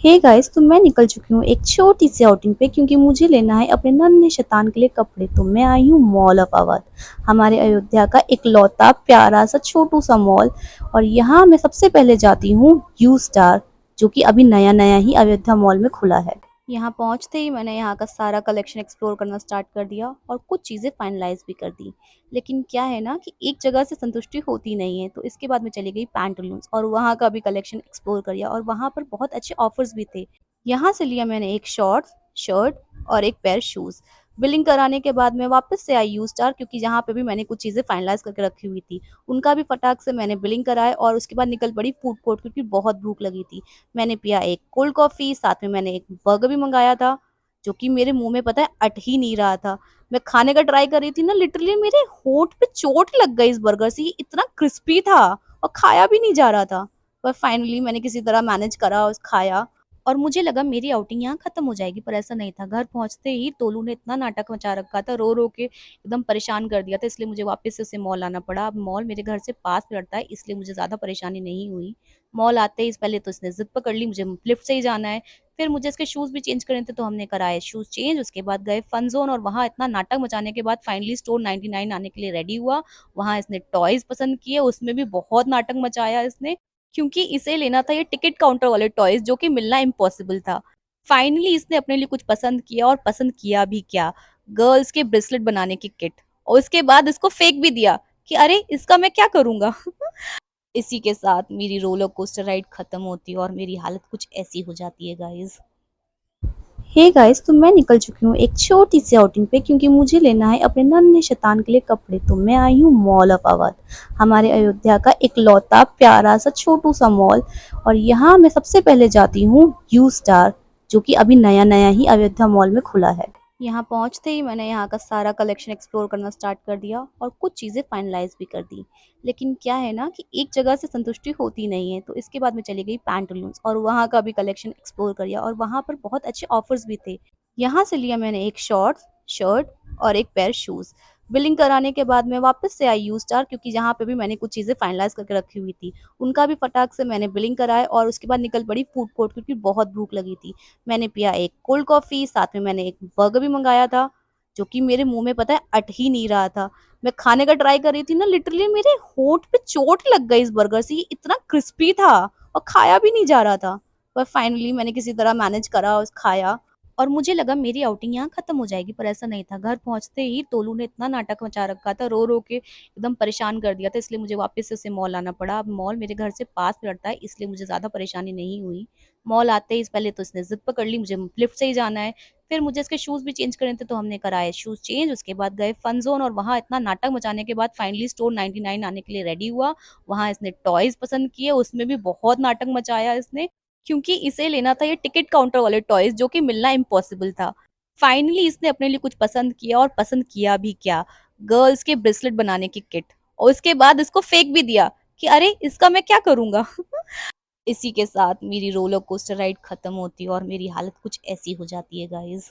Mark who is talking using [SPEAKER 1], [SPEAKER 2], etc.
[SPEAKER 1] Hey guys, तो मैं निकल चुकी हूँ एक छोटी सी आउटिंग पे क्योंकि मुझे लेना है अपने नन्हे शैतान के लिए कपड़े। तो मैं आई हूँ मॉल ऑफ अवध, हमारे अयोध्या का इकलौता प्यारा सा छोटू सा मॉल। और यहाँ मैं सबसे पहले जाती हूँ यू स्टार, जो कि अभी नया नया ही अयोध्या मॉल में खुला है। यहाँ पहुँचते ही मैंने यहाँ का सारा कलेक्शन एक्सप्लोर करना स्टार्ट कर दिया और कुछ चीज़ें फाइनलाइज भी कर दी। लेकिन क्या है ना कि एक जगह से संतुष्टि होती नहीं है, तो इसके बाद मैं चली गई पैंटालून्स और वहाँ का भी कलेक्शन एक्सप्लोर कर लिया और वहाँ पर बहुत अच्छे ऑफर्स भी थे। यहाँ से लिया मैंने एक शॉर्ट्स, शर्ट और एक पेयर शूज़। बिलिंग कराने के बाद मैं वापस से आई यू स्टार, क्योंकि जहाँ पे भी मैंने कुछ चीज़ें फाइनलाइज करके रखी हुई थी। उनका भी फटाक से मैंने बिलिंग कराया और उसके बाद निकल पड़ी फूड कोर्ट, क्योंकि बहुत भूख लगी थी। मैंने पिया एक कोल्ड कॉफ़ी, साथ में मैंने एक बर्गर भी मँगाया था, जो कि मेरे मुँह में पता है अट ही नहीं रहा था। मैं खाने का ट्राई कर रही थी ना, लिटरली मेरे होंठ पे चोट लग गई इस बर्गर से, ये इतना क्रिस्पी था और खाया भी नहीं जा रहा था। पर फाइनली मैंने किसी तरह मैनेज करा और खाया और मुझे लगा मेरी आउटिंग यहाँ खत्म हो जाएगी, पर ऐसा नहीं था। घर पहुँचते ही तोलू ने इतना नाटक मचा रखा था, रो-रो के एकदम परेशान कर दिया था, इसलिए मुझे वापस से उसे मॉल आना पड़ा। अब मॉल मेरे घर से पास पड़ता है, इसलिए मुझे ज़्यादा परेशानी नहीं हुई। मॉल आते ही पहले तो इसने ज़िद पकड़ ली, मुझे लिफ्ट से ही जाना है। फिर मुझे इसके शूज़ भी चेंज करने थे, तो हमने कराए शूज़ चेंज। उसके बाद गए फन ज़ोन और वहाँ इतना नाटक मचाने के बाद फाइनली स्टोर 99 आने के लिए रेडी हुआ। वहाँ इसने टॉयज़ पसंद किए, उसमें भी बहुत नाटक मचाया इसने, क्योंकि इसे लेना था ये टिकट काउंटर वाले टॉयज़, जो कि मिलना इम्पॉसिबल था। फाइनली इसने अपने लिए कुछ पसंद किया और पसंद किया भी क्या, गर्ल्स के ब्रेसलेट बनाने की किट, और उसके बाद इसको फेंक भी दिया कि अरे! इसका मैं क्या करूँगा? इसी के साथ मेरी रोलर कोस्टर राइड खत्म होती है और मेरी हालत कुछ ऐसी हो जाती है गाइस। हे गाइस, तो मैं निकल चुकी हूँ एक छोटी सी आउटिंग पे क्योंकि मुझे लेना है अपने नन्हे शैतान के लिए कपड़े। तो मैं आई हूँ मॉल ऑफ अवध, हमारे अयोध्या का इकलौता प्यारा सा छोटू सा मॉल। और यहाँ मैं सबसे पहले जाती हूँ यू स्टार, जो कि अभी नया नया ही अयोध्या मॉल में खुला है। यहाँ पहुँचते ही मैंने यहाँ का सारा कलेक्शन एक्सप्लोर करना स्टार्ट कर दिया और कुछ चीज़ें फाइनलाइज भी कर दी। लेकिन क्या है ना कि एक जगह से संतुष्टि होती नहीं है, तो इसके बाद मैं चली गई पैंटालून्स और वहाँ का भी कलेक्शन एक्सप्लोर कर लिया और वहाँ पर बहुत अच्छे ऑफर्स भी थे। यहाँ से लिया मैंने एक शॉर्ट्स, शर्ट और एक पेयर शूज़। बिलिंग कराने के बाद मैं वापस से आई यू स्टार, क्योंकि जहाँ पे भी मैंने कुछ चीज़ें फाइनलाइज करके रखी हुई थी। उनका भी फटाक से मैंने बिलिंग कराया और उसके बाद निकल पड़ी फूड कोर्ट, क्योंकि बहुत भूख लगी थी। मैंने पिया एक कोल्ड कॉफ़ी, साथ में मैंने एक बर्गर भी मँगाया था, जो कि मेरे मुँह में पता है अट ही नहीं रहा था। मैं खाने का ट्राई कर रही थी ना, लिटरली मेरे होंठ पे चोट लग गई इस बर्गर से, ये इतना क्रिस्पी था और खाया भी नहीं जा रहा था। पर फाइनली मैंने किसी तरह मैनेज करा और खाया और मुझे लगा मेरी आउटिंग यहाँ खत्म हो जाएगी, पर ऐसा नहीं था। घर पहुँचते ही तोलू ने इतना नाटक मचा रखा था, रो-रो के एकदम परेशान कर दिया था, इसलिए मुझे वापस से उसे मॉल आना पड़ा। अब मॉल मेरे घर से पास पड़ता है, इसलिए मुझे ज़्यादा परेशानी नहीं हुई। मॉल आते ही पहले तो इसने ज़िद पकड़ ली, मुझे लिफ्ट से ही जाना है। फिर मुझे इसके शूज़ भी चेंज करने थे, तो हमने कराए शूज़ चेंज। उसके बाद गए फन ज़ोन और वहाँ इतना नाटक मचाने के बाद फाइनली स्टोर 99 आने के लिए रेडी हुआ। वहाँ इसने टॉयज़ पसंद किए, उसमें भी बहुत नाटक मचाया इसने, क्योंकि इसे लेना था ये टिकट काउंटर वाले टॉयज़, जो कि मिलना इम्पॉसिबल था। फाइनली इसने अपने लिए कुछ पसंद किया और पसंद किया भी क्या, गर्ल्स के ब्रेसलेट बनाने की किट, और उसके बाद इसको फेंक भी दिया कि अरे! इसका मैं क्या करूँगा? इसी के साथ मेरी रोलर कोस्टर राइड खत्म होती है और मेरी हालत कुछ ऐसी हो जाती है गाइस।